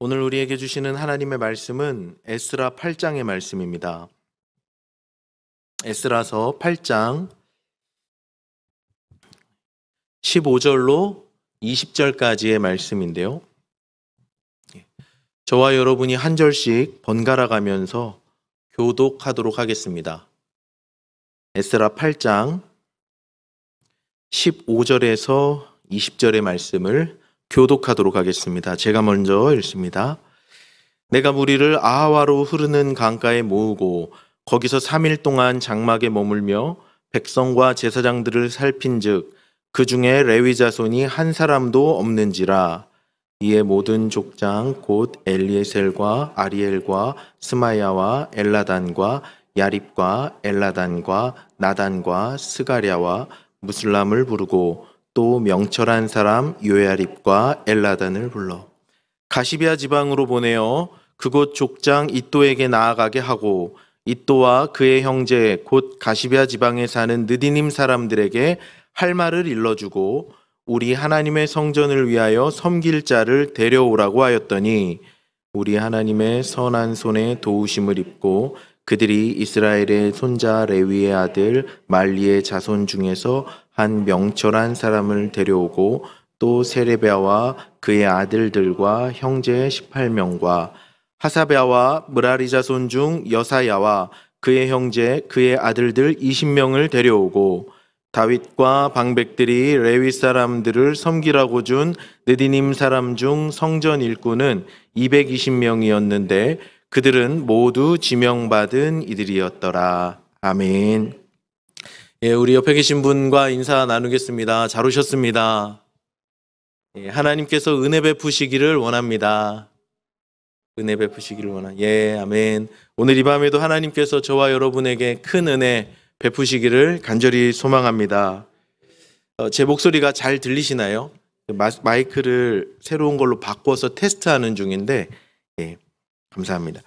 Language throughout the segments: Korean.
오늘 우리에게 주시는 하나님의 말씀은 에스라 8장의 말씀입니다. 에스라서 8장 15절로 20절까지의 말씀인데요. 저와 여러분이 한 절씩 번갈아 가면서 교독하도록 하겠습니다. 에스라 8장 15절에서 20절의 말씀을 교독하도록 하겠습니다. 제가 먼저 읽습니다. 내가 무리를 아하와로 흐르는 강가에 모으고 거기서 3일 동안 장막에 머물며 백성과 제사장들을 살핀즉 그 중에 레위 자손이 한 사람도 없는지라. 이에 모든 족장 곧 엘리에셀과 아리엘과 스마야와 엘라단과 야립과 엘라단과 나단과 스가랴와 무슬람을 부르고 또 명철한 사람 요야립과 엘라단을 불러 가시비아 지방으로 보내어 그곳 족장 이또에게 나아가게 하고 이또와 그의 형제 곧 가시비아 지방에 사는 느디님 사람들에게 할 말을 일러주고 우리 하나님의 성전을 위하여 섬길 자를 데려오라고 하였더니 우리 하나님의 선한 손에 도우심을 입고 그들이 이스라엘의 손자 레위의 아들 말리의 자손 중에서 한 명철한 사람을 데려오고 또 세레비아와 그의 아들들과 형제 18명과 하사베아와 므라리 자손 중 여사야와 그의 형제 그의 아들들 20명을 데려오고 다윗과 방백들이 레위 사람들을 섬기라고 준 느디님 사람 중 성전 일꾼은 220명이었는데 그들은 모두 지명받은 이들이었더라. 아멘. 예, 우리 옆에 계신 분과 인사 나누겠습니다. 잘 오셨습니다. 예, 하나님께서 은혜 베푸시기를 원합니다. 은혜 베푸시기를 예, 아멘. 오늘 이 밤에도 하나님께서 저와 여러분에게 큰 은혜 베푸시기를 간절히 소망합니다. 제 목소리가 잘 들리시나요? 마이크를 새로운 걸로 바꿔서 테스트하는 중인데, 예, 감사합니다.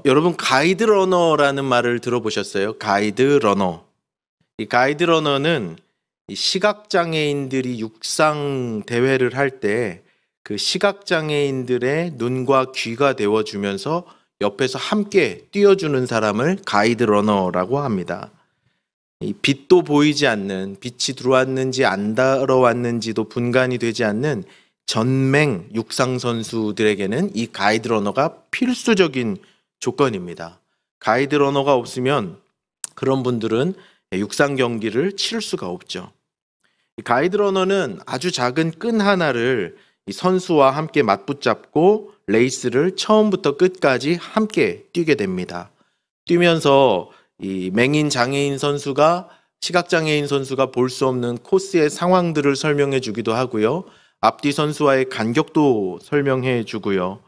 여러분 가이드 러너라는 말을 들어보셨어요? 가이드 러너. 이 가이드 러너는 시각장애인들이 육상 대회를 할 때 그 시각장애인들의 눈과 귀가 되어주면서 옆에서 함께 뛰어주는 사람을 가이드 러너라고 합니다. 이 빛도 보이지 않는, 빛이 들어왔는지 안 들어왔는지도 분간이 되지 않는 전맹 육상 선수들에게는 이 가이드 러너가 필수적인 조건입니다. 가이드 러너가 없으면 그런 분들은 육상 경기를 치를 수가 없죠. 이 가이드 러너는 아주 작은 끈 하나를 이 선수와 함께 맞붙잡고 레이스를 처음부터 끝까지 함께 뛰게 됩니다. 뛰면서 이 맹인 장애인 선수가 시각장애인 선수가 볼 수 없는 코스의 상황들을 설명해 주기도 하고요. 앞뒤 선수와의 간격도 설명해 주고요.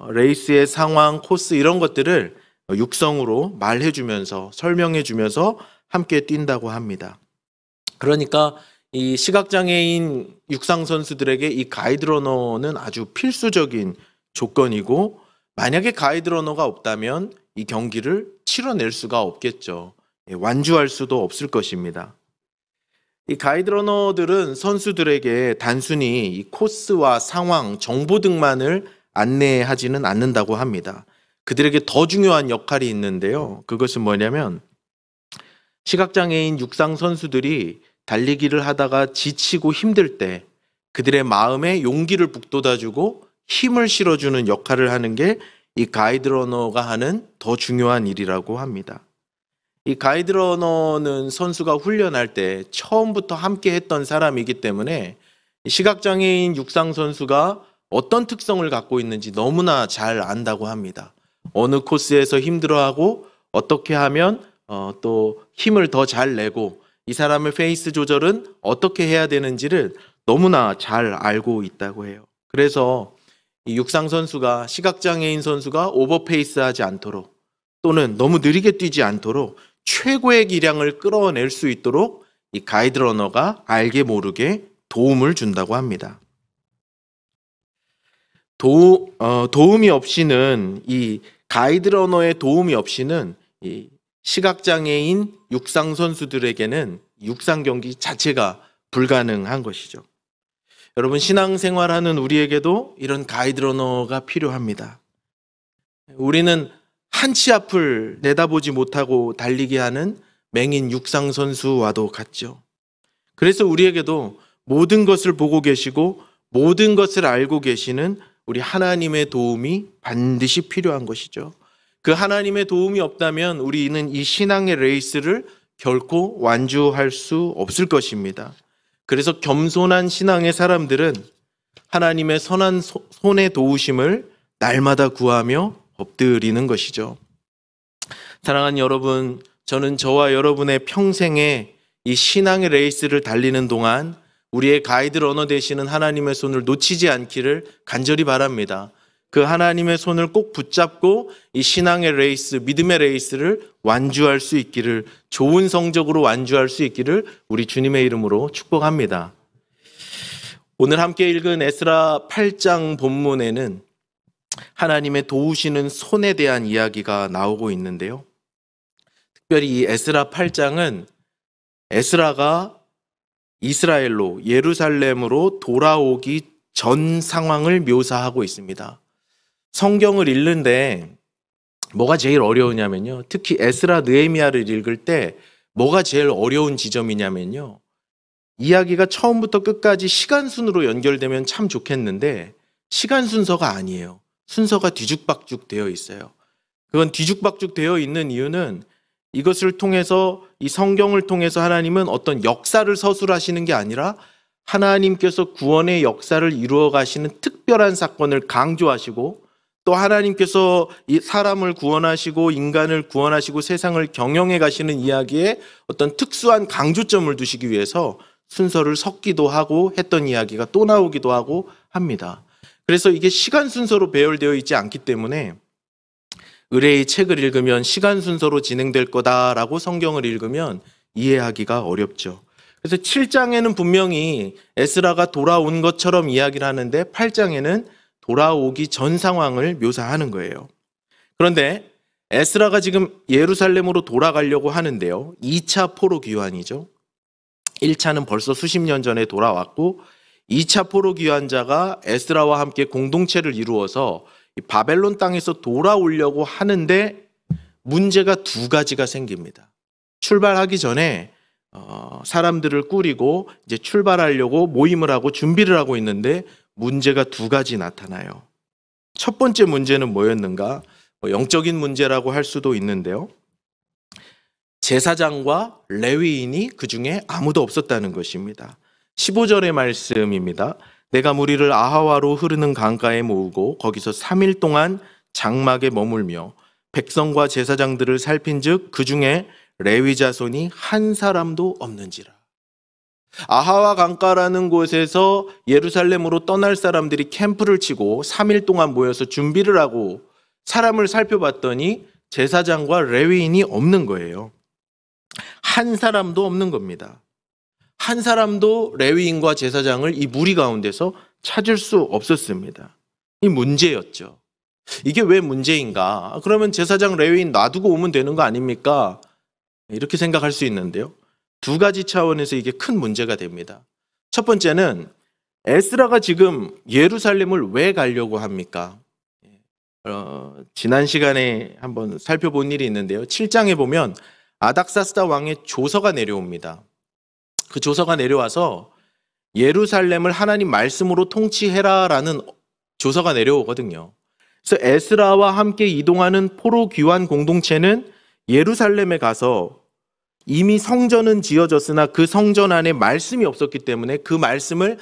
레이스의 상황, 코스 이런 것들을 육성으로 말해 주면서 설명해 주면서 함께 뛴다고 합니다. 그러니까 이 시각장애인 육상 선수들에게 이 가이드 러너는 아주 필수적인 조건이고 만약에 가이드 러너가 없다면 이 경기를 치러낼 수가 없겠죠. 완주할 수도 없을 것입니다. 이 가이드 러너들은 선수들에게 단순히 이 코스와 상황, 정보 등만을 안내하지는 않는다고 합니다. 그들에게 더 중요한 역할이 있는데요. 그것은 뭐냐면 시각장애인 육상 선수들이 달리기를 하다가 지치고 힘들 때 그들의 마음에 용기를 북돋아주고 힘을 실어주는 역할을 하는 게 이 가이드 러너가 하는 더 중요한 일이라고 합니다. 이 가이드 러너는 선수가 훈련할 때 처음부터 함께 했던 사람이기 때문에 시각장애인 육상 선수가 어떤 특성을 갖고 있는지 너무나 잘 안다고 합니다. 어느 코스에서 힘들어하고 어떻게 하면 또 힘을 더 잘 내고 이 사람의 페이스 조절은 어떻게 해야 되는지를 너무나 잘 알고 있다고 해요. 그래서 이 육상 선수가 시각장애인 선수가 오버페이스 하지 않도록 또는 너무 느리게 뛰지 않도록 최고의 기량을 끌어낼 수 있도록 이 가이드 러너가 알게 모르게 도움을 준다고 합니다. 도움이 없이는 이 가이드 러너의 도움이 없이는 이 시각장애인 육상 선수들에게는 육상 경기 자체가 불가능한 것이죠. 여러분, 신앙생활하는 우리에게도 이런 가이드 러너가 필요합니다. 우리는 한치 앞을 내다보지 못하고 달리게 하는 맹인 육상 선수와도 같죠. 그래서 우리에게도 모든 것을 보고 계시고 모든 것을 알고 계시는 우리 하나님의 도움이 반드시 필요한 것이죠. 그 하나님의 도움이 없다면 우리는 이 신앙의 레이스를 결코 완주할 수 없을 것입니다. 그래서 겸손한 신앙의 사람들은 하나님의 선한 손의 도우심을 날마다 구하며 엎드리는 것이죠. 사랑하는 여러분, 저는 저와 여러분의 평생에 이 신앙의 레이스를 달리는 동안 우리의 가이드 러너 되시는 하나님의 손을 놓치지 않기를 간절히 바랍니다. 그 하나님의 손을 꼭 붙잡고 이 신앙의 레이스, 믿음의 레이스를 완주할 수 있기를, 좋은 성적으로 완주할 수 있기를 우리 주님의 이름으로 축복합니다. 오늘 함께 읽은 에스라 8장 본문에는 하나님의 도우시는 손에 대한 이야기가 나오고 있는데요. 특별히 이 에스라 8장은 에스라가 이스라엘로, 예루살렘으로 돌아오기 전 상황을 묘사하고 있습니다. 성경을 읽는데 뭐가 제일 어려우냐면요, 특히 에스라 느헤미야를 읽을 때 뭐가 제일 어려운 지점이냐면요, 이야기가 처음부터 끝까지 시간 순으로 연결되면 참 좋겠는데 시간 순서가 아니에요. 순서가 뒤죽박죽 되어 있어요. 그건 뒤죽박죽 되어 있는 이유는 이것을 통해서, 이 성경을 통해서 하나님은 어떤 역사를 서술하시는 게 아니라 하나님께서 구원의 역사를 이루어 가시는 특별한 사건을 강조하시고, 또 하나님께서 이 사람을 구원하시고 인간을 구원하시고 세상을 경영해 가시는 이야기에 어떤 특수한 강조점을 두시기 위해서 순서를 섞기도 하고 했던 이야기가 또 나오기도 하고 합니다. 그래서 이게 시간 순서로 배열되어 있지 않기 때문에 의뢰의 책을 읽으면 시간 순서로 진행될 거다라고 성경을 읽으면 이해하기가 어렵죠. 그래서 7장에는 분명히 에스라가 돌아온 것처럼 이야기를 하는데 8장에는 돌아오기 전 상황을 묘사하는 거예요. 그런데 에스라가 지금 예루살렘으로 돌아가려고 하는데요, 2차 포로 귀환이죠. 1차는 벌써 수십 년 전에 돌아왔고 2차 포로 귀환자가 에스라와 함께 공동체를 이루어서 바벨론 땅에서 돌아오려고 하는데 문제가 두 가지가 생깁니다. 출발하기 전에 사람들을 꾸리고 이제 출발하려고 모임을 하고 준비를 하고 있는데 문제가 두 가지 나타나요. 첫 번째 문제는 뭐였는가? 영적인 문제라고 할 수도 있는데요, 제사장과 레위인이 그 중에 아무도 없었다는 것입니다. 15절의 말씀입니다. 내가 무리를 아하와로 흐르는 강가에 모으고 거기서 3일 동안 장막에 머물며 백성과 제사장들을 살핀즉 그 중에 레위 자손이 한 사람도 없는지라. 아하와 강가라는 곳에서 예루살렘으로 떠날 사람들이 캠프를 치고 3일 동안 모여서 준비를 하고 사람을 살펴봤더니 제사장과 레위인이 없는 거예요. 한 사람도 없는 겁니다. 한 사람도 레위인과 제사장을 이 무리 가운데서 찾을 수 없었습니다. 이 문제였죠. 이게 왜 문제인가? 그러면 제사장, 레위인 놔두고 오면 되는 거 아닙니까? 이렇게 생각할 수 있는데요, 두 가지 차원에서 이게 큰 문제가 됩니다. 첫 번째는 에스라가 지금 예루살렘을 왜 가려고 합니까? 지난 시간에 한번 살펴본 일이 있는데요, 7장에 보면 아닥사스다 왕의 조서가 내려옵니다. 그 조서가 내려와서 예루살렘을 하나님 말씀으로 통치해라라는 조서가 내려오거든요. 그래서 에스라와 함께 이동하는 포로 귀환 공동체는 예루살렘에 가서 이미 성전은 지어졌으나 그 성전 안에 말씀이 없었기 때문에 그 말씀을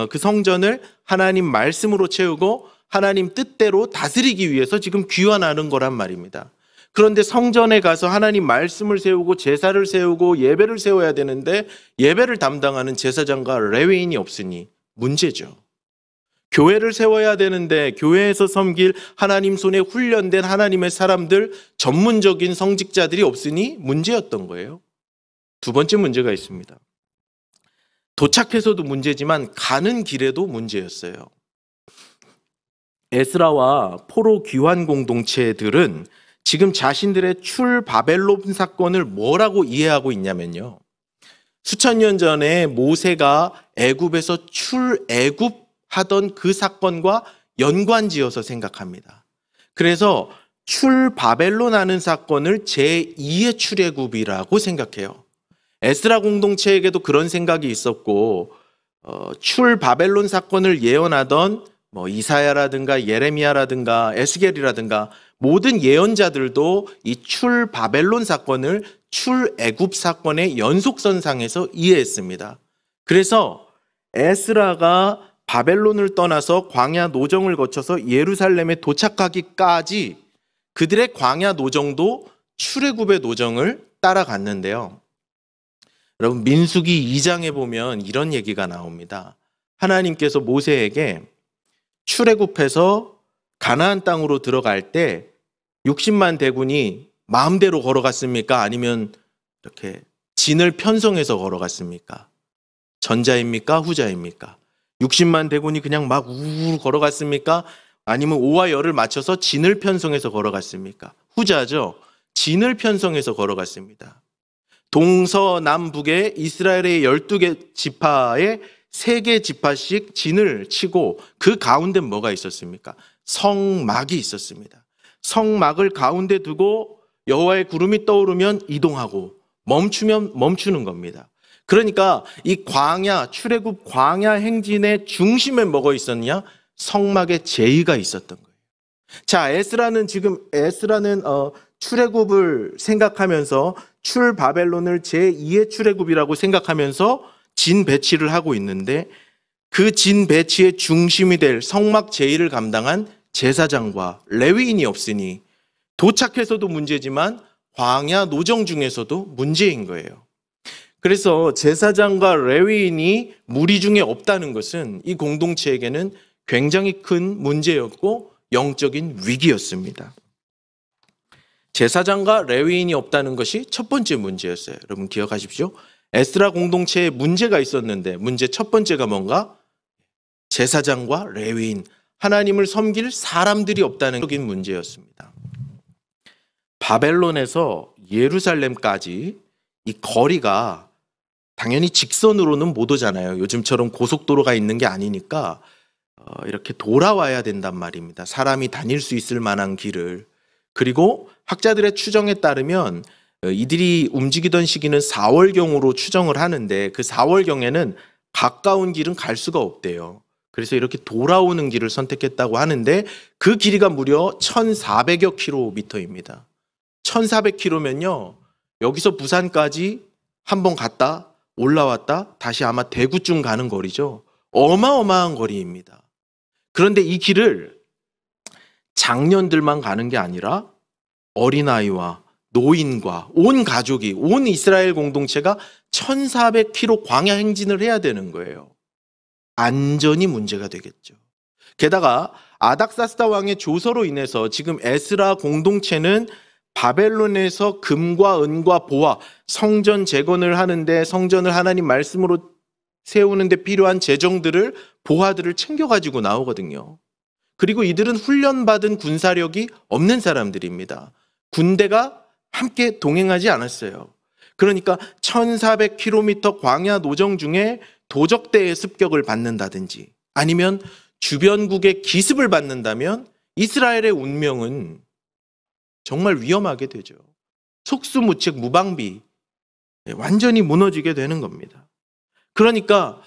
그 성전을 하나님 말씀으로 채우고 하나님 뜻대로 다스리기 위해서 지금 귀환하는 거란 말입니다. 그런데 성전에 가서 하나님 말씀을 세우고 제사를 세우고 예배를 세워야 되는데 예배를 담당하는 제사장과 레위인이 없으니 문제죠. 교회를 세워야 되는데 교회에서 섬길 하나님 손에 훈련된 하나님의 사람들, 전문적인 성직자들이 없으니 문제였던 거예요. 두 번째 문제가 있습니다. 도착해서도 문제지만 가는 길에도 문제였어요. 에스라와 포로 귀환 공동체들은 지금 자신들의 출바벨론 사건을 뭐라고 이해하고 있냐면요, 수천 년 전에 모세가 애굽에서 출애굽하던 그 사건과 연관지어서 생각합니다. 그래서 출바벨론 하는 사건을 제2의 출애굽이라고 생각해요. 에스라 공동체에게도 그런 생각이 있었고 출바벨론 사건을 예언하던 이사야라든가 예레미야라든가 에스겔이라든가 모든 예언자들도 이 출바벨론 사건을 출애굽 사건의 연속선상에서 이해했습니다. 그래서 에스라가 바벨론을 떠나서 광야 노정을 거쳐서 예루살렘에 도착하기까지 그들의 광야 노정도 출애굽의 노정을 따라갔는데요. 여러분, 민수기 2장에 보면 이런 얘기가 나옵니다. 하나님께서 모세에게 출애굽해서 가나안 땅으로 들어갈 때 60만 대군이 마음대로 걸어갔습니까? 아니면 이렇게 진을 편성해서 걸어갔습니까? 전자입니까? 후자입니까? 60만 대군이 그냥 막 우르르 걸어갔습니까? 아니면 오와 열을 맞춰서 진을 편성해서 걸어갔습니까? 후자죠. 진을 편성해서 걸어갔습니다. 동서남북에 이스라엘의 12개 지파에 3개 지파씩 진을 치고 그 가운데 뭐가 있었습니까? 성막이 있었습니다. 성막을 가운데 두고 여호와의 구름이 떠오르면 이동하고 멈추면 멈추는 겁니다. 그러니까 이 광야, 출애굽 광야 행진의 중심에 뭐가 있었냐? 성막의 제의가 있었던 거예요. 자, 에스라는 출애굽을 생각하면서 출바벨론을 제2의 출애굽이라고 생각하면서 진 배치를 하고 있는데 그 진 배치의 중심이 될 성막 제의를 감당한 제사장과 레위인이 없으니 도착해서도 문제지만 광야 노정 중에서도 문제인 거예요. 그래서 제사장과 레위인이 무리 중에 없다는 것은 이 공동체에게는 굉장히 큰 문제였고 영적인 위기였습니다. 제사장과 레위인이 없다는 것이 첫 번째 문제였어요. 여러분 기억하십시오. 에스라 공동체에 문제가 있었는데 문제 첫 번째가 뭔가? 제사장과 레위인, 하나님을 섬길 사람들이 없다는 적인 문제였습니다. 바벨론에서 예루살렘까지 이 거리가 당연히 직선으로는 못 오잖아요. 요즘처럼 고속도로가 있는 게 아니니까 이렇게 돌아와야 된단 말입니다. 사람이 다닐 수 있을 만한 길을. 그리고 학자들의 추정에 따르면 이들이 움직이던 시기는 4월경으로 추정을 하는데 그 4월경에는 가까운 길은 갈 수가 없대요. 그래서 이렇게 돌아오는 길을 선택했다고 하는데 그 길이가 무려 1,400여 킬로미터입니다. 1,400km면요. 여기서 부산까지 한번 갔다 올라왔다 다시 아마 대구쯤 가는 거리죠. 어마어마한 거리입니다. 그런데 이 길을 장년들만 가는 게 아니라 어린아이와 노인과 온 가족이, 온 이스라엘 공동체가 1,400km 광야 행진을 해야 되는 거예요. 안전이 문제가 되겠죠. 게다가 아닥사스다 왕의 조서로 인해서 지금 에스라 공동체는 바벨론에서 금과 은과 보화, 성전 재건을 하는데 성전을 하나님 말씀으로 세우는 데 필요한 재정들을, 보화들을 챙겨가지고 나오거든요. 그리고 이들은 훈련받은 군사력이 없는 사람들입니다. 군대가 함께 동행하지 않았어요. 그러니까 1,400km 광야 노정 중에 도적대의 습격을 받는다든지 아니면 주변국의 기습을 받는다면 이스라엘의 운명은 정말 위험하게 되죠. 속수무책 무방비, 완전히 무너지게 되는 겁니다. 그러니까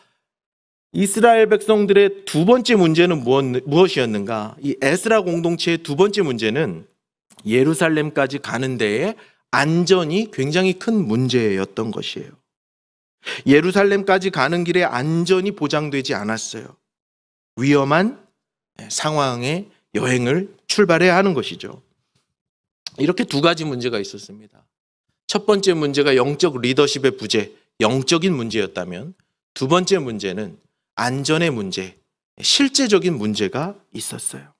이스라엘 백성들의 두 번째 문제는 무엇이었는가? 이 에스라 공동체의 두 번째 문제는 예루살렘까지 가는 데에 안전이 굉장히 큰 문제였던 것이에요. 예루살렘까지 가는 길에 안전이 보장되지 않았어요. 위험한 상황에 여행을 출발해야 하는 것이죠. 이렇게 두 가지 문제가 있었습니다. 첫 번째 문제가 영적 리더십의 부재, 영적인 문제였다면 두 번째 문제는 안전의 문제, 실제적인 문제가 있었어요.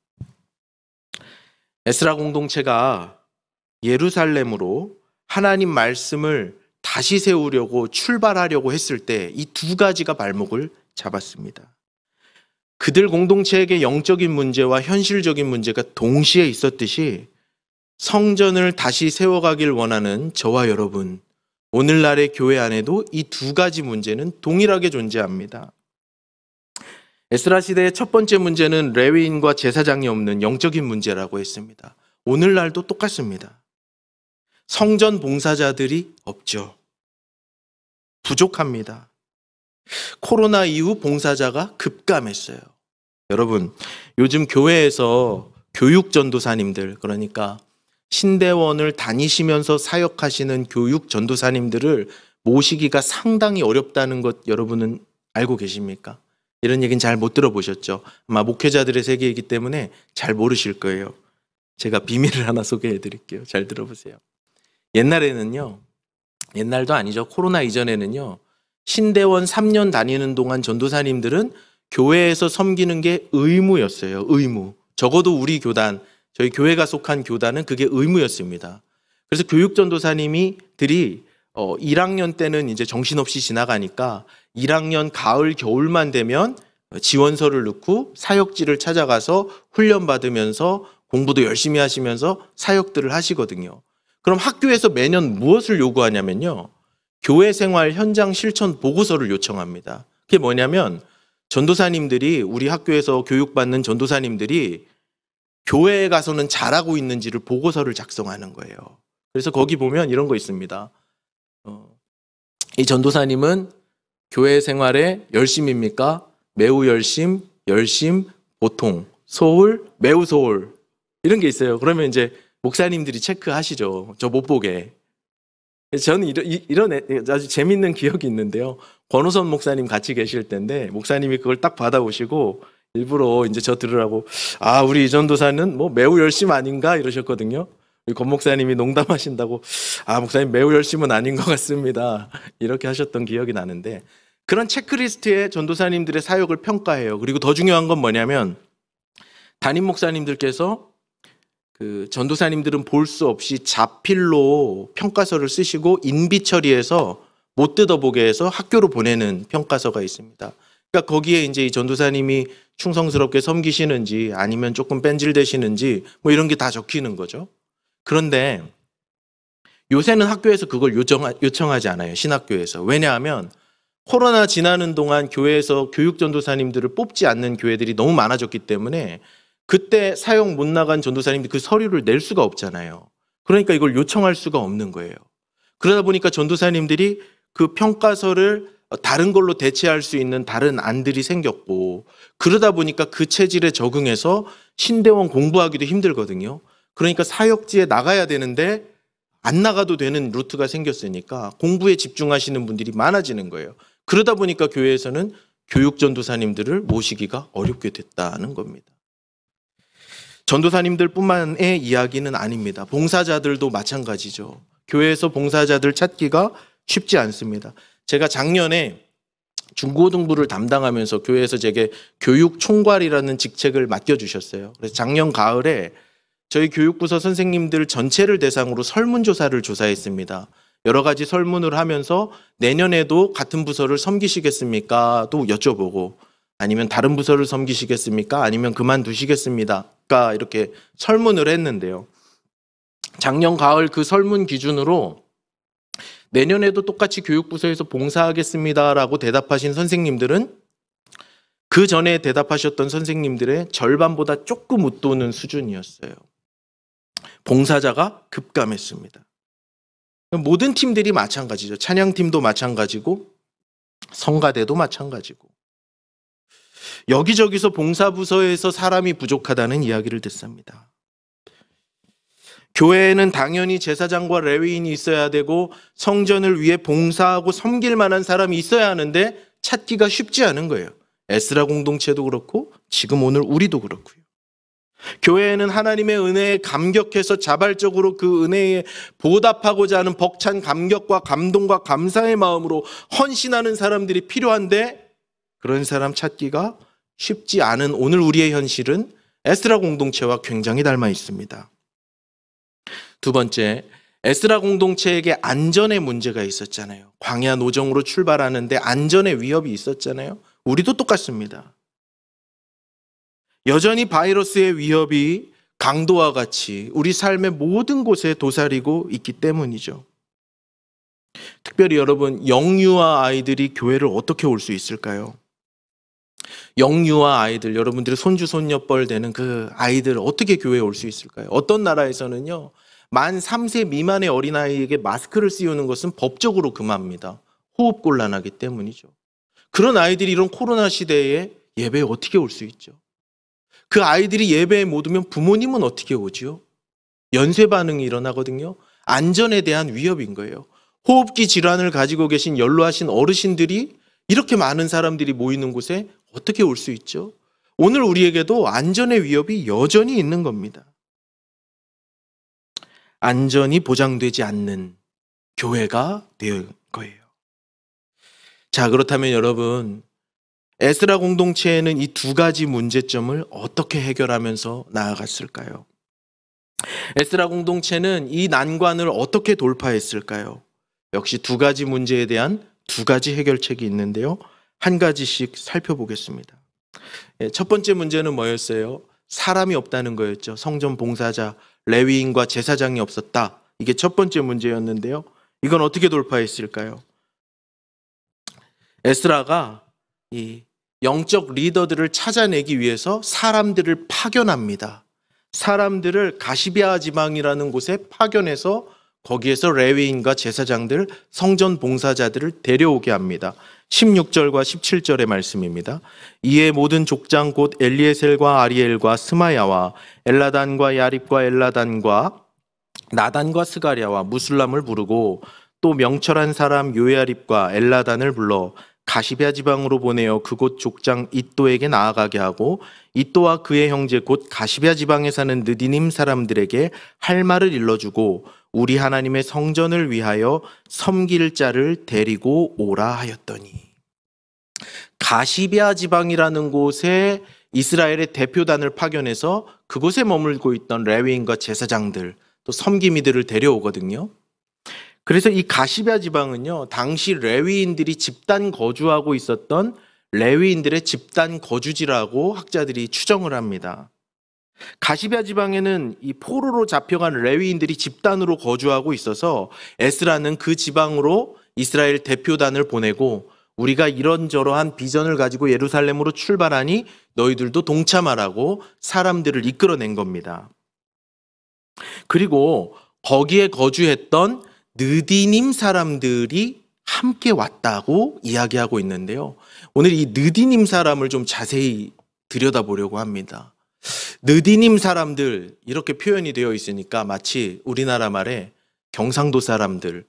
에스라 공동체가 예루살렘으로 하나님 말씀을 다시 세우려고 출발하려고 했을 때 이 두 가지가 발목을 잡았습니다. 그들 공동체에게 영적인 문제와 현실적인 문제가 동시에 있었듯이 성전을 다시 세워가길 원하는 저와 여러분, 오늘날의 교회 안에도 이 두 가지 문제는 동일하게 존재합니다. 에스라 시대의 첫 번째 문제는 레위인과 제사장이 없는 영적인 문제라고 했습니다. 오늘날도 똑같습니다. 성전 봉사자들이 없죠. 부족합니다. 코로나 이후 봉사자가 급감했어요. 여러분, 요즘 교회에서 교육 전도사님들, 그러니까 신대원을 다니시면서 사역하시는 교육 전도사님들을 모시기가 상당히 어렵다는 것 여러분은 알고 계십니까? 이런 얘기는 잘 못 들어보셨죠? 아마 목회자들의 세계이기 때문에 잘 모르실 거예요. 제가 비밀을 하나 소개해 드릴게요. 잘 들어보세요. 옛날에는요, 옛날도 아니죠. 코로나 이전에는요, 신대원 3년 다니는 동안 전도사님들은 교회에서 섬기는 게 의무였어요. 의무. 적어도 우리 교단, 저희 교회가 속한 교단은 그게 의무였습니다. 그래서 교육 전도사님들이 1학년 때는 이제 정신없이 지나가니까 1학년 가을 겨울만 되면 지원서를 넣고 사역지를 찾아가서 훈련 받으면서 공부도 열심히 하시면서 사역들을 하시거든요. 그럼 학교에서 매년 무엇을 요구하냐면요, 교회 생활 현장 실천 보고서를 요청합니다. 그게 뭐냐면 전도사님들이, 우리 학교에서 교육받는 전도사님들이 교회에 가서는 잘하고 있는지를 보고서를 작성하는 거예요. 그래서 거기 보면 이런 거 있습니다. 이 전도사님은 교회 생활에 열심입니까? 매우 열심, 보통, 소홀, 매우 소홀, 이런 게 있어요. 그러면 이제 목사님들이 체크하시죠. 저 못 보게. 저는 이런 아주 재밌는 기억이 있는데요. 권호선 목사님 같이 계실 때인데 목사님이 그걸 딱 받아오시고 일부러 이제 저 들으라고, 우리 이 전도사는 뭐 매우 열심 아닌가 이러셨거든요. 우리 권 목사님이 농담하신다고, 목사님 매우 열심은 아닌 것 같습니다, 이렇게 하셨던 기억이 나는데, 그런 체크리스트에 전도사님들의 사역을 평가해요. 그리고 더 중요한 건 뭐냐면 담임 목사님들께서 그 전도사님들은 볼 수 없이 자필로 평가서를 쓰시고 인비 처리해서 못 뜯어보게 해서 학교로 보내는 평가서가 있습니다. 그러니까 거기에 이제 이 전도사님이 충성스럽게 섬기시는지 아니면 조금 뺀질되시는지 뭐 이런 게 다 적히는 거죠. 그런데 요새는 학교에서 그걸 요청하지 않아요. 신학교에서. 왜냐하면 코로나 지나는 동안 교회에서 교육 전도사님들을 뽑지 않는 교회들이 너무 많아졌기 때문에 그때 사역 못 나간 전도사님들이 그 서류를 낼 수가 없잖아요. 그러니까 이걸 요청할 수가 없는 거예요. 그러다 보니까 전도사님들이 그 평가서를 다른 걸로 대체할 수 있는 다른 안들이 생겼고, 그러다 보니까 그 체질에 적응해서 신대원 공부하기도 힘들거든요. 그러니까 사역지에 나가야 되는데 안 나가도 되는 루트가 생겼으니까 공부에 집중하시는 분들이 많아지는 거예요. 그러다 보니까 교회에서는 교육 전도사님들을 모시기가 어렵게 됐다는 겁니다. 전도사님들뿐만의 이야기는 아닙니다. 봉사자들도 마찬가지죠. 교회에서 봉사자들 찾기가 쉽지 않습니다. 제가 작년에 중고등부를 담당하면서 교회에서 제게 교육 총괄이라는 직책을 맡겨주셨어요. 그래서 작년 가을에 저희 교육부서 선생님들 전체를 대상으로 설문조사를 조사했습니다. 여러 가지 설문을 하면서 내년에도 같은 부서를 섬기시겠습니까? 또 여쭤보고, 아니면 다른 부서를 섬기시겠습니까? 아니면 그만두시겠습니다. 이렇게 설문을 했는데요. 작년 가을 그 설문 기준으로 내년에도 똑같이 교육부서에서 봉사하겠습니다라고 대답하신 선생님들은 그 전에 대답하셨던 선생님들의 절반보다 조금 웃도는 수준이었어요. 봉사자가 급감했습니다. 모든 팀들이 마찬가지죠. 찬양팀도 마찬가지고 성가대도 마찬가지고 여기저기서 봉사부서에서 사람이 부족하다는 이야기를 듣습니다. 교회에는 당연히 제사장과 레위인이 있어야 되고 성전을 위해 봉사하고 섬길 만한 사람이 있어야 하는데 찾기가 쉽지 않은 거예요. 에스라 공동체도 그렇고 지금 오늘 우리도 그렇고요. 교회에는 하나님의 은혜에 감격해서 자발적으로 그 은혜에 보답하고자 하는 벅찬 감격과 감동과 감사의 마음으로 헌신하는 사람들이 필요한데 그런 사람 찾기가 쉽지 않은 오늘 우리의 현실은 에스라 공동체와 굉장히 닮아 있습니다. 두 번째, 에스라 공동체에게 안전의 문제가 있었잖아요. 광야 노정으로 출발하는데 안전의 위협이 있었잖아요. 우리도 똑같습니다. 여전히 바이러스의 위협이 강도와 같이 우리 삶의 모든 곳에 도사리고 있기 때문이죠. 특별히 여러분, 영유아 아이들이 교회를 어떻게 올 수 있을까요? 영유아 아이들, 여러분들이 손주 손녀뻘 되는 그 아이들 어떻게 교회에 올 수 있을까요? 어떤 나라에서는요, 만 3세 미만의 어린아이에게 마스크를 씌우는 것은 법적으로 금합니다. 호흡곤란하기 때문이죠. 그런 아이들이 이런 코로나 시대에 예배에 어떻게 올 수 있죠? 그 아이들이 예배에 못 오면 부모님은 어떻게 오지요? 연쇄 반응이 일어나거든요. 안전에 대한 위협인 거예요. 호흡기 질환을 가지고 계신 연로하신 어르신들이 이렇게 많은 사람들이 모이는 곳에 어떻게 올 수 있죠? 오늘 우리에게도 안전의 위협이 여전히 있는 겁니다. 안전이 보장되지 않는 교회가 될 거예요. 자, 그렇다면 여러분, 에스라 공동체에는 이 두 가지 문제점을 어떻게 해결하면서 나아갔을까요? 에스라 공동체는 이 난관을 어떻게 돌파했을까요? 역시 두 가지 문제에 대한 두 가지 해결책이 있는데요. 한 가지씩 살펴보겠습니다. 첫 번째 문제는 뭐였어요? 사람이 없다는 거였죠. 성전 봉사자, 레위인과 제사장이 없었다. 이게 첫 번째 문제였는데요. 이건 어떻게 돌파했을까요? 에스라가 이 영적 리더들을 찾아내기 위해서 사람들을 파견합니다. 사람들을 가시비아 지방이라는 곳에 파견해서 거기에서 레위인과 제사장들, 성전 봉사자들을 데려오게 합니다. 16절과 17절의 말씀입니다. 이에 모든 족장 곧 엘리에셀과 아리엘과 스마야와 엘라단과 야립과 엘라단과 나단과 스가랴와 무술람을 부르고 또 명철한 사람 요야립과 엘라단을 불러 가시비아 지방으로 보내어 그곳 족장 이또에게 나아가게 하고 이또와 그의 형제 곧 가시비아 지방에 사는 느디님 사람들에게 할 말을 일러주고 우리 하나님의 성전을 위하여 섬길 자를 데리고 오라 하였더니, 가시비아 지방이라는 곳에 이스라엘의 대표단을 파견해서 그곳에 머물고 있던 레위인과 제사장들 또 섬기미들을 데려오거든요. 그래서 이 가시비아 지방은요, 당시 레위인들이 집단 거주하고 있었던 레위인들의 집단 거주지라고 학자들이 추정을 합니다. 가시비아 지방에는 이 포로로 잡혀간 레위인들이 집단으로 거주하고 있어서 에스라는 그 지방으로 이스라엘 대표단을 보내고 우리가 이런저러한 비전을 가지고 예루살렘으로 출발하니 너희들도 동참하라고 사람들을 이끌어낸 겁니다. 그리고 거기에 거주했던 느디님 사람들이 함께 왔다고 이야기하고 있는데요. 오늘 이 느디님 사람을 좀 자세히 들여다보려고 합니다. 느디님 사람들 이렇게 표현이 되어 있으니까 마치 우리나라 말에 경상도 사람들,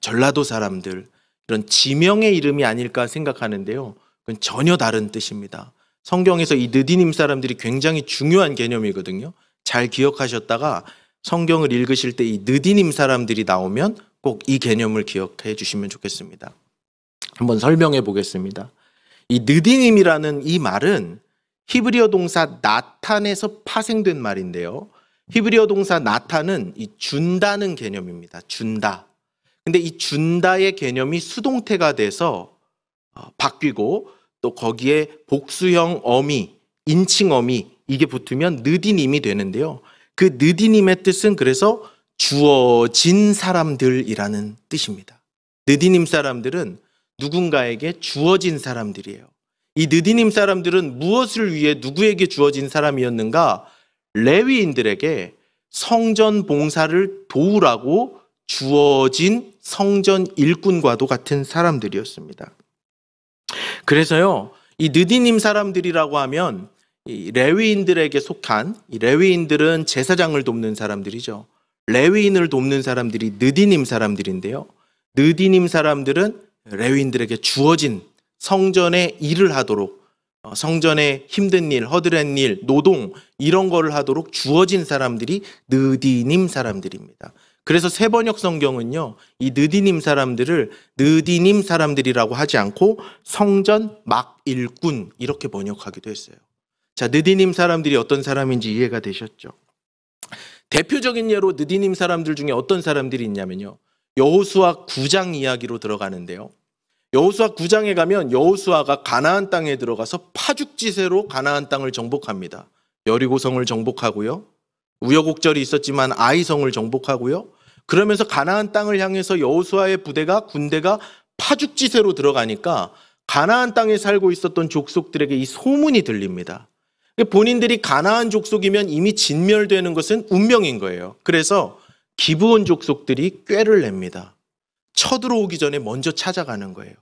전라도 사람들 이런 지명의 이름이 아닐까 생각하는데요. 그건 전혀 다른 뜻입니다. 성경에서 이 느디님 사람들이 굉장히 중요한 개념이거든요. 잘 기억하셨다가 성경을 읽으실 때 이 느디님 사람들이 나오면 꼭 이 개념을 기억해 주시면 좋겠습니다. 한번 설명해 보겠습니다. 이 느디님이라는 이 말은 히브리어 동사 나탄에서 파생된 말인데요. 히브리어 동사 나탄은 이 준다는 개념입니다. 준다. 근데 이 준다의 개념이 수동태가 돼서 바뀌고 또 거기에 복수형 어미, 인칭 어미 이게 붙으면 느디님이 되는데요. 그 느디님의 뜻은 그래서 주어진 사람들이라는 뜻입니다. 느디님 사람들은 누군가에게 주어진 사람들이에요. 이 느디님 사람들은 무엇을 위해 누구에게 주어진 사람이었는가? 레위인들에게 성전 봉사를 도우라고 주어진 성전 일꾼과도 같은 사람들이었습니다. 그래서요, 이 느디님 사람들이라고 하면 이 레위인들에게 속한, 이 레위인들은 제사장을 돕는 사람들이죠. 레위인을 돕는 사람들이 느디님 사람들인데요. 느디님 사람들은 레위인들에게 주어진 성전의 일을 하도록, 성전의 힘든 일, 허드렛 일, 노동 이런 거를 하도록 주어진 사람들이 느디님 사람들입니다. 그래서 세번역 성경은요, 이 느디님 사람들을 느디님 사람들이라고 하지 않고 성전 막 일꾼 이렇게 번역하기도 했어요. 자, 느디님 사람들이 어떤 사람인지 이해가 되셨죠? 대표적인 예로 느디님 사람들 중에 어떤 사람들이 있냐면요, 여호수아 9장 이야기로 들어가는데요. 여호수아 9장에 가면 여호수아가 가나안 땅에 들어가서 파죽지세로 가나안 땅을 정복합니다. 여리고성을 정복하고요. 우여곡절이 있었지만 아이성을 정복하고요. 그러면서 가나안 땅을 향해서 여호수아의 군대가 파죽지세로 들어가니까 가나안 땅에 살고 있었던 족속들에게 이 소문이 들립니다. 본인들이 가나안 족속이면 이미 진멸되는 것은 운명인 거예요. 그래서 기브온 족속들이 꾀를 냅니다. 쳐들어오기 전에 먼저 찾아가는 거예요.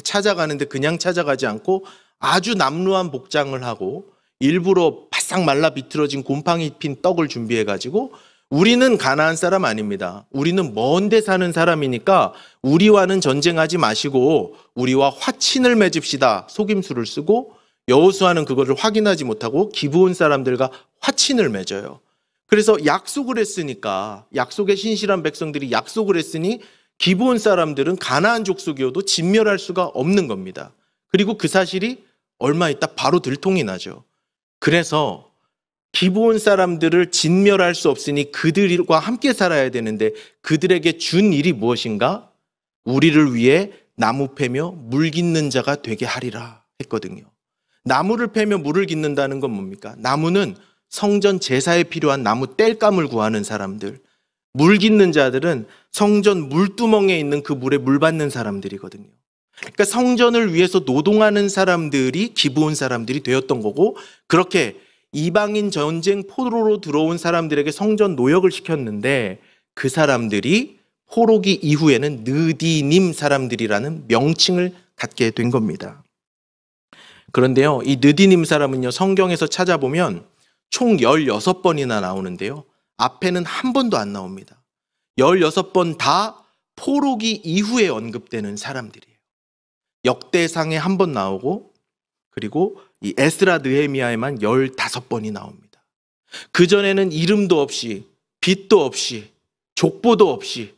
찾아가는데 그냥 찾아가지 않고 아주 남루한 복장을 하고 일부러 바싹 말라 비틀어진 곰팡이 핀 떡을 준비해가지고 우리는 가나안 사람 아닙니다. 우리는 먼 데 사는 사람이니까 우리와는 전쟁하지 마시고 우리와 화친을 맺읍시다. 속임수를 쓰고 여호수아는 그거를 확인하지 못하고 기브온 사람들과 화친을 맺어요. 그래서 약속을 했으니까 약속에 신실한 백성들이 약속을 했으니 기브온 사람들은 가나안 족속이어도 진멸할 수가 없는 겁니다. 그리고 그 사실이 얼마 있다 바로 들통이 나죠. 그래서 기브온 사람들을 진멸할 수 없으니 그들과 함께 살아야 되는데 그들에게 준 일이 무엇인가? 우리를 위해 나무 패며 물 깃는 자가 되게 하리라 했거든요. 나무를 패며 물을 깃는다는 건 뭡니까? 나무는 성전 제사에 필요한 나무 땔감을 구하는 사람들, 물 깃는 자들은 성전 물두멍에 있는 그 물에 물 받는 사람들이거든요. 그러니까 성전을 위해서 노동하는 사람들이 기브온 사람들이 되었던 거고, 그렇게 이방인 전쟁 포로로 들어온 사람들에게 성전 노역을 시켰는데 그 사람들이 포로기 이후에는 느디님 사람들이라는 명칭을 갖게 된 겁니다. 그런데요, 이 느디님 사람은요, 성경에서 찾아보면 총 16번이나 나오는데요, 앞에는 한 번도 안 나옵니다. 16번 다 포로기 이후에 언급되는 사람들이에요. 역대상에 한 번 나오고, 그리고 이 에스라 느헤미야에만 15번이 나옵니다. 그전에는 이름도 없이, 빛도 없이, 족보도 없이,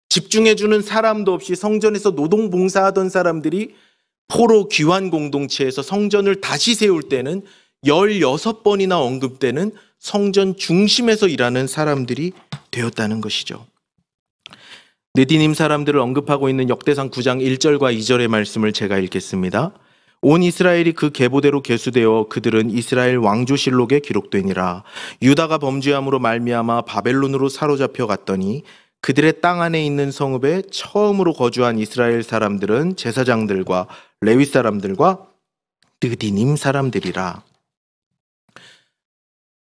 집중해주는 사람도 없이 성전에서 노동봉사하던 사람들이 포로 귀환 공동체에서 성전을 다시 세울 때는 16번이나 언급되는 성전 중심에서 일하는 사람들이 되었다는 것이죠. 느디님 사람들을 언급하고 있는 역대상 9장 1절과 2절의 말씀을 제가 읽겠습니다. 온 이스라엘이 그 계보대로 계수되어 그들은 이스라엘 왕조실록에 기록되니라. 유다가 범죄함으로 말미암아 바벨론으로 사로잡혀 갔더니 그들의 땅 안에 있는 성읍에 처음으로 거주한 이스라엘 사람들은 제사장들과 레위 사람들과 느디님 사람들이라.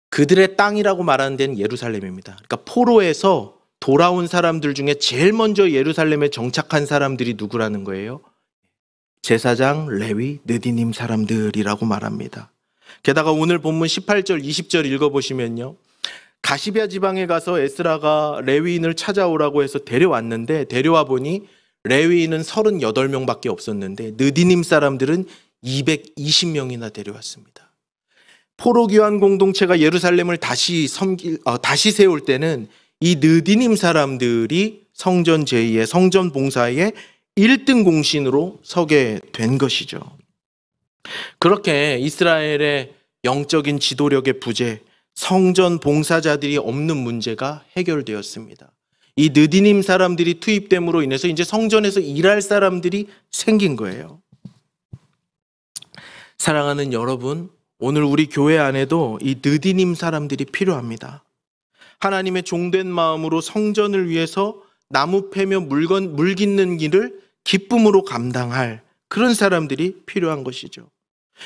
그들의 땅이라고 말하는 데는 예루살렘입니다. 그러니까 포로에서 돌아온 사람들 중에 제일 먼저 예루살렘에 정착한 사람들이 누구라는 거예요? 제사장, 레위, 느디님 사람들이라고 말합니다. 게다가 오늘 본문 18절, 20절 읽어보시면요, 가시비아 지방에 가서 에스라가 레위인을 찾아오라고 해서 데려왔는데, 데려와 보니 레위인은 38명밖에 없었는데 느디님 사람들은 220명이나 데려왔습니다. 포로귀환 공동체가 예루살렘을 다시 세울 때는 이 느디님 사람들이 성전 제의에, 성전 봉사에 1등 공신으로 서게 된 것이죠. 그렇게 이스라엘의 영적인 지도력의 부재, 성전 봉사자들이 없는 문제가 해결되었습니다. 이 느디님 사람들이 투입됨으로 인해서 이제 성전에서 일할 사람들이 생긴 거예요. 사랑하는 여러분, 오늘 우리 교회 안에도 이 느디님 사람들이 필요합니다. 하나님의 종된 마음으로 성전을 위해서 나무 패며 물 깃는 일을 기쁨으로 감당할 그런 사람들이 필요한 것이죠.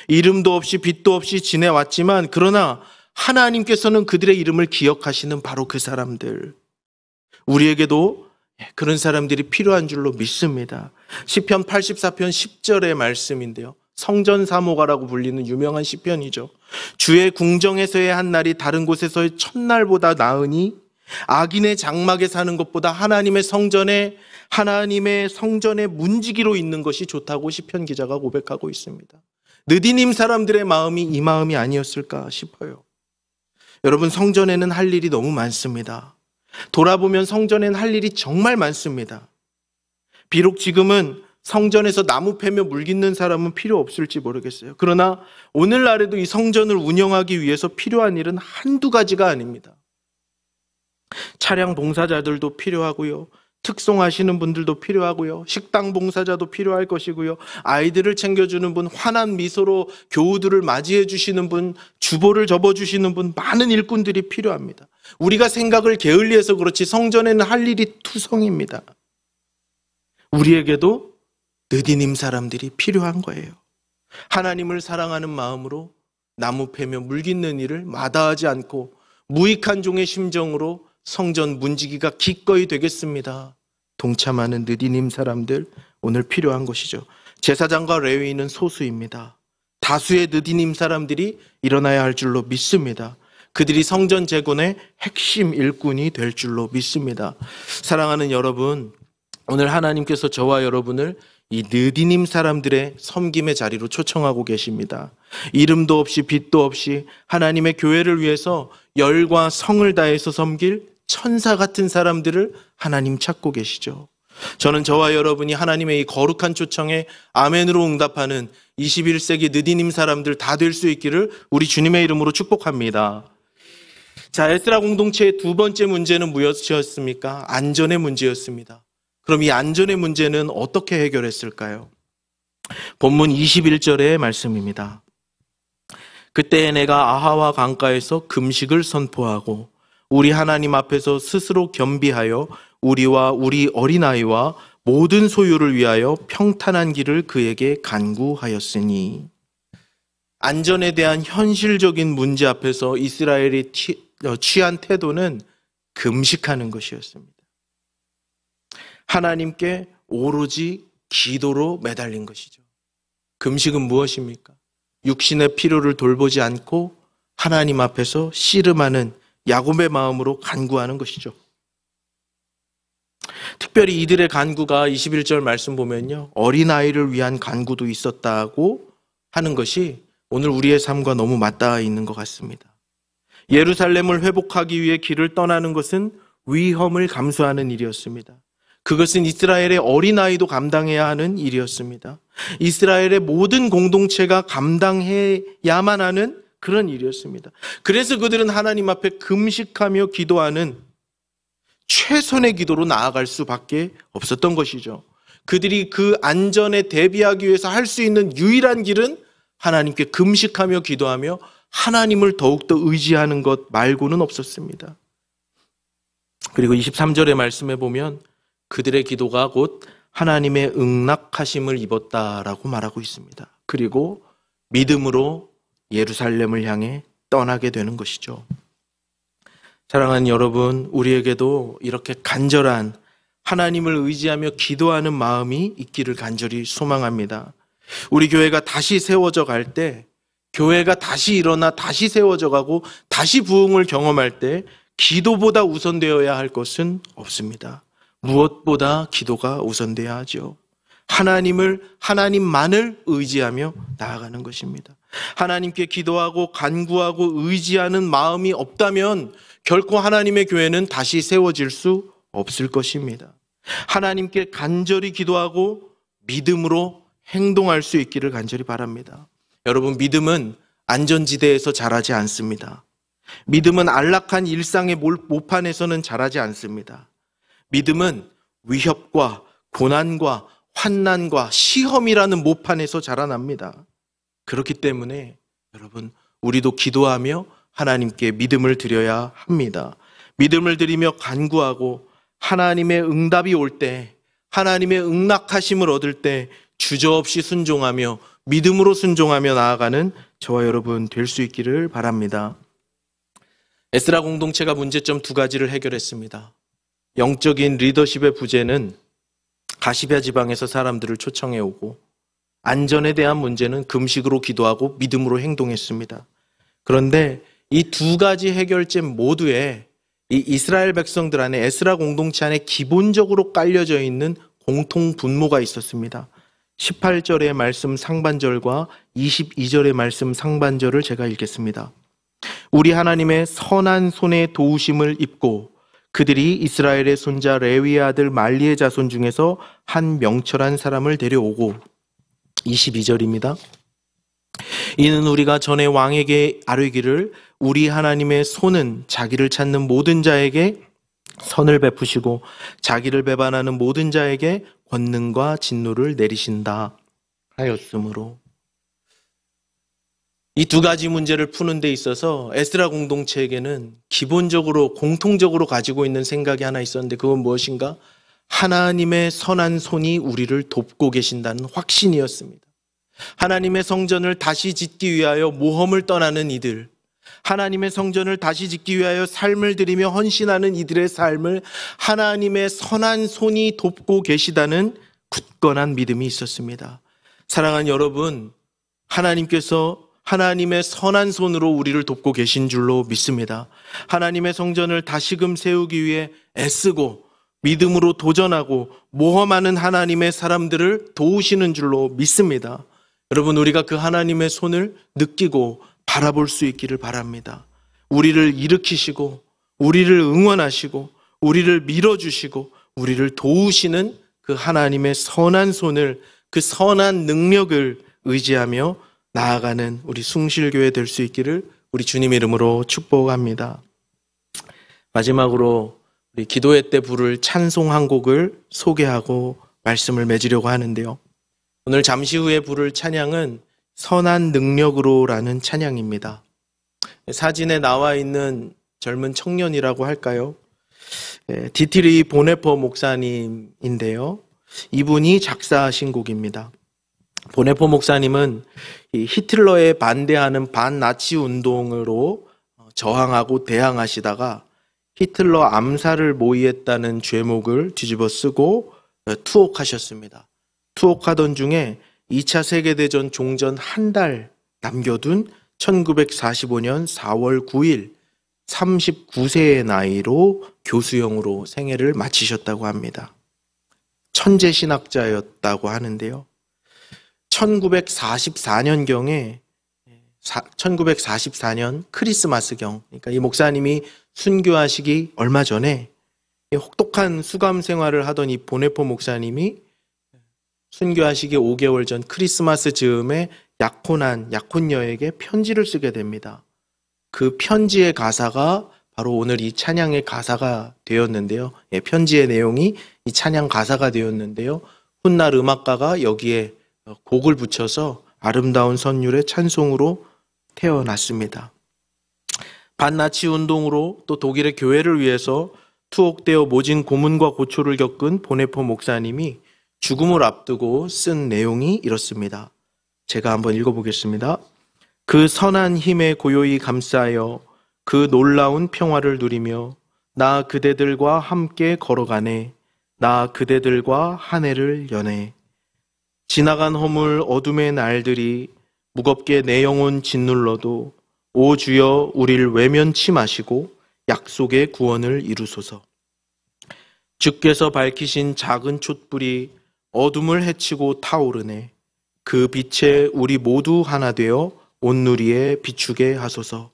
이름도 없이 빛도 없이 지내왔지만 그러나 하나님께서는 그들의 이름을 기억하시는 바로 그 사람들, 우리에게도 그런 사람들이 필요한 줄로 믿습니다. 시편 84편 10절의 말씀인데요, 성전 사모가라고 불리는 유명한 시편이죠. 주의 궁정에서의 한 날이 다른 곳에서의 첫날보다 나으니 악인의 장막에 사는 것보다 하나님의 성전에 문지기로 있는 것이 좋다고 시편 기자가 고백하고 있습니다. 느디님 사람들의 마음이 이 마음이 아니었을까 싶어요. 여러분, 성전에는 할 일이 너무 많습니다. 돌아보면 성전에는 할 일이 정말 많습니다. 비록 지금은 성전에서 나무 패며 물 깃는 사람은 필요 없을지 모르겠어요. 그러나 오늘날에도 이 성전을 운영하기 위해서 필요한 일은 한두 가지가 아닙니다. 차량 봉사자들도 필요하고요, 특송하시는 분들도 필요하고요, 식당 봉사자도 필요할 것이고요, 아이들을 챙겨주는 분, 환한 미소로 교우들을 맞이해 주시는 분, 주보를 접어주시는 분, 많은 일꾼들이 필요합니다. 우리가 생각을 게을리해서 그렇지 성전에는 할 일이 투성입니다. 우리에게도 느디님 사람들이 필요한 거예요. 하나님을 사랑하는 마음으로 나무 패며 물 깃는 일을 마다하지 않고 무익한 종의 심정으로 성전 문지기가 기꺼이 되겠습니다. 동참하는 느디님 사람들 오늘 필요한 것이죠. 제사장과 레위인은 소수입니다. 다수의 느디님 사람들이 일어나야 할 줄로 믿습니다. 그들이 성전 재건의 핵심 일꾼이 될 줄로 믿습니다. 사랑하는 여러분, 오늘 하나님께서 저와 여러분을 이 느디님 사람들의 섬김의 자리로 초청하고 계십니다. 이름도 없이 빛도 없이 하나님의 교회를 위해서 열과 성을 다해서 섬길 천사 같은 사람들을 하나님 찾고 계시죠. 저는 저와 여러분이 하나님의 이 거룩한 초청에 아멘으로 응답하는 21세기 느디님 사람들 다 될 수 있기를 우리 주님의 이름으로 축복합니다. 자, 에스라 공동체의 두 번째 문제는 무엇이었습니까? 안전의 문제였습니다. 그럼 이 안전의 문제는 어떻게 해결했을까요? 본문 21절의 말씀입니다. 그때 내가 아하와 강가에서 금식을 선포하고 우리 하나님 앞에서 스스로 겸비하여 우리와 우리 어린아이와 모든 소유를 위하여 평탄한 길을 그에게 간구하였으니, 안전에 대한 현실적인 문제 앞에서 이스라엘이 취한 태도는 금식하는 것이었습니다. 하나님께 오로지 기도로 매달린 것이죠. 금식은 무엇입니까? 육신의 필요를 돌보지 않고 하나님 앞에서 씨름하는 야곱의 마음으로 간구하는 것이죠. 특별히 이들의 간구가 21절 말씀 보면요, 어린아이를 위한 간구도 있었다고 하는 것이 오늘 우리의 삶과 너무 맞닿아 있는 것 같습니다. 예루살렘을 회복하기 위해 길을 떠나는 것은 위험을 감수하는 일이었습니다. 그것은 이스라엘의 어린아이도 감당해야 하는 일이었습니다. 이스라엘의 모든 공동체가 감당해야만 하는 그런 일이었습니다. 그래서 그들은 하나님 앞에 금식하며 기도하는 최선의 기도로 나아갈 수밖에 없었던 것이죠. 그들이 그 안전에 대비하기 위해서 할 수 있는 유일한 길은 하나님께 금식하며 기도하며 하나님을 더욱더 의지하는 것 말고는 없었습니다. 그리고 23절의 말씀에 보면 그들의 기도가 곧 하나님의 응낙하심을 입었다라고 말하고 있습니다. 그리고 믿음으로 예루살렘을 향해 떠나게 되는 것이죠. 사랑하는 여러분, 우리에게도 이렇게 간절한 하나님을 의지하며 기도하는 마음이 있기를 간절히 소망합니다. 우리 교회가 다시 세워져 갈 때, 교회가 다시 일어나 다시 세워져 가고 다시 부흥을 경험할 때 기도보다 우선되어야 할 것은 없습니다. 무엇보다 기도가 우선돼야 하죠. 하나님만을 의지하며 나아가는 것입니다. 하나님께 기도하고 간구하고 의지하는 마음이 없다면 결코 하나님의 교회는 다시 세워질 수 없을 것입니다. 하나님께 간절히 기도하고 믿음으로 행동할 수 있기를 간절히 바랍니다. 여러분, 믿음은 안전지대에서 자라지 않습니다. 믿음은 안락한 일상의 모판에서는 자라지 않습니다. 믿음은 위협과 고난과 환난과 시험이라는 모판에서 자라납니다. 그렇기 때문에 여러분, 우리도 기도하며 하나님께 믿음을 드려야 합니다. 믿음을 드리며 간구하고 하나님의 응답이 올 때, 하나님의 응낙하심을 얻을 때 주저없이 순종하며 믿음으로 순종하며 나아가는 저와 여러분 될 수 있기를 바랍니다. 에스라 공동체가 문제점 두 가지를 해결했습니다. 영적인 리더십의 부재는 가시베아 지방에서 사람들을 초청해 오고, 안전에 대한 문제는 금식으로 기도하고 믿음으로 행동했습니다. 그런데 이 두 가지 해결점 모두에 이 이스라엘 백성들 안에, 에스라 공동체 안에 기본적으로 깔려져 있는 공통 분모가 있었습니다. 18절의 말씀 상반절과 22절의 말씀 상반절을 제가 읽겠습니다. 우리 하나님의 선한 손의 도우심을 입고 그들이 이스라엘의 손자 레위의 아들 말리의 자손 중에서 한 명철한 사람을 데려오고, 22절입니다. 이는 우리가 전에 왕에게 아뢰기를 우리 하나님의 손은 자기를 찾는 모든 자에게 선을 베푸시고 자기를 배반하는 모든 자에게 권능과 진노를 내리신다 하였으므로. 이 두 가지 문제를 푸는 데 있어서 에스라 공동체에게는 기본적으로 공통적으로 가지고 있는 생각이 하나 있었는데, 그건 무엇인가? 하나님의 선한 손이 우리를 돕고 계신다는 확신이었습니다. 하나님의 성전을 다시 짓기 위하여 모험을 떠나는 이들, 하나님의 성전을 다시 짓기 위하여 삶을 들이며 헌신하는 이들의 삶을 하나님의 선한 손이 돕고 계시다는 굳건한 믿음이 있었습니다. 사랑하는 여러분, 하나님께서 하나님의 선한 손으로 우리를 돕고 계신 줄로 믿습니다. 하나님의 성전을 다시금 세우기 위해 애쓰고 믿음으로 도전하고 모험하는 하나님의 사람들을 도우시는 줄로 믿습니다. 여러분, 우리가 그 하나님의 손을 느끼고 바라볼 수 있기를 바랍니다. 우리를 일으키시고 우리를 응원하시고 우리를 밀어주시고 우리를 도우시는 그 하나님의 선한 손을, 그 선한 능력을 의지하며 나아가는 우리 숭실교회 될 수 있기를 우리 주님 이름으로 축복합니다. 마지막으로 우리 기도회 때 부를 찬송 한 곡을 소개하고 말씀을 맺으려고 하는데요. 오늘 잠시 후에 부를 찬양은 선한 능력으로라는 찬양입니다. 사진에 나와 있는 젊은 청년이라고 할까요? 디트리 보네퍼 목사님인데요. 이분이 작사하신 곡입니다. 보네퍼 목사님은 히틀러에 반대하는 반나치 운동으로 저항하고 대항하시다가 히틀러 암살을 모의했다는 죄목을 뒤집어 쓰고 투옥하셨습니다. 투옥하던 중에 2차 세계대전 종전 한 달 남겨둔 1945년 4월 9일 39세의 나이로 교수형으로 생애를 마치셨다고 합니다. 천재신학자였다고 하는데요. 1944년경에 1944년 크리스마스경, 그러니까 이 목사님이 순교하시기 얼마 전에 혹독한 수감 생활을 하던 이 보네퍼 목사님이 순교하시기 5개월 전 크리스마스 즈음에 약혼녀에게 편지를 쓰게 됩니다. 그 편지의 가사가 바로 오늘 이 찬양의 가사가 되었는데요. 편지의 내용이 이 찬양 가사가 되었는데요. 훗날 음악가가 여기에 곡을 붙여서 아름다운 선율의 찬송으로 태어났습니다. 반나치 운동으로 또 독일의 교회를 위해서 투옥되어 모진 고문과 고초를 겪은 보네퍼 목사님이 죽음을 앞두고 쓴 내용이 이렇습니다. 제가 한번 읽어보겠습니다. 그 선한 힘에 고요히 감싸여 그 놀라운 평화를 누리며 나 그대들과 함께 걸어가네. 나 그대들과 한 해를 여네. 지나간 허물 어둠의 날들이 무겁게 내 영혼 짓눌러도 오 주여 우리를 외면치 마시고 약속의 구원을 이루소서. 주께서 밝히신 작은 촛불이 어둠을 헤치고 타오르네. 그 빛에 우리 모두 하나 되어 온누리에 비추게 하소서.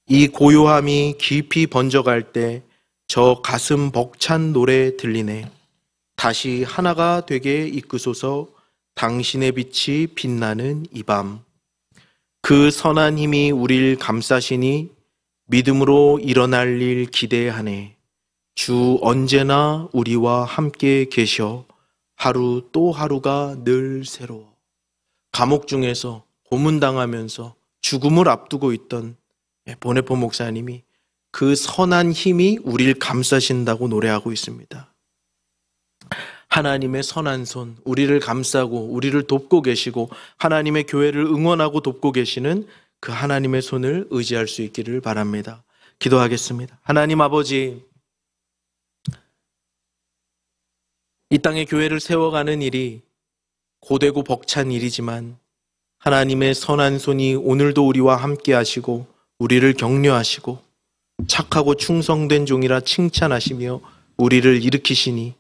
이 고요함이 깊이 번져갈 때 저 가슴 벅찬 노래 들리네. 다시 하나가 되게 이끄소서. 당신의 빛이 빛나는 이 밤. 그 선한 힘이 우릴 감싸시니 믿음으로 일어날 일 기대하네. 주 언제나 우리와 함께 계셔. 하루 또 하루가 늘 새로워. 감옥 중에서 고문당하면서 죽음을 앞두고 있던 보네퍼 목사님이 그 선한 힘이 우리를 감싸신다고 노래하고 있습니다. 하나님의 선한 손, 우리를 감싸고 우리를 돕고 계시고 하나님의 교회를 응원하고 돕고 계시는 그 하나님의 손을 의지할 수 있기를 바랍니다. 기도하겠습니다. 하나님 아버지, 이 땅에 교회를 세워가는 일이 고되고 벅찬 일이지만 하나님의 선한 손이 오늘도 우리와 함께 하시고 우리를 격려하시고 착하고 충성된 종이라 칭찬하시며 우리를 일으키시니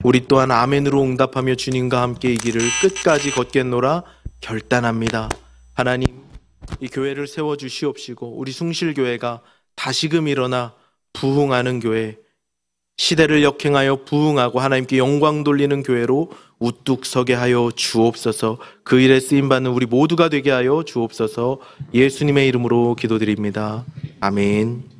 우리 또한 아멘으로 응답하며 주님과 함께 이 길을 끝까지 걷겠노라 결단합니다. 하나님, 이 교회를 세워주시옵시고 우리 숭실교회가 다시금 일어나 부흥하는 교회, 시대를 역행하여 부흥하고 하나님께 영광 돌리는 교회로 우뚝 서게 하여 주옵소서. 그 일에 쓰임받는 우리 모두가 되게 하여 주옵소서. 예수님의 이름으로 기도드립니다. 아멘.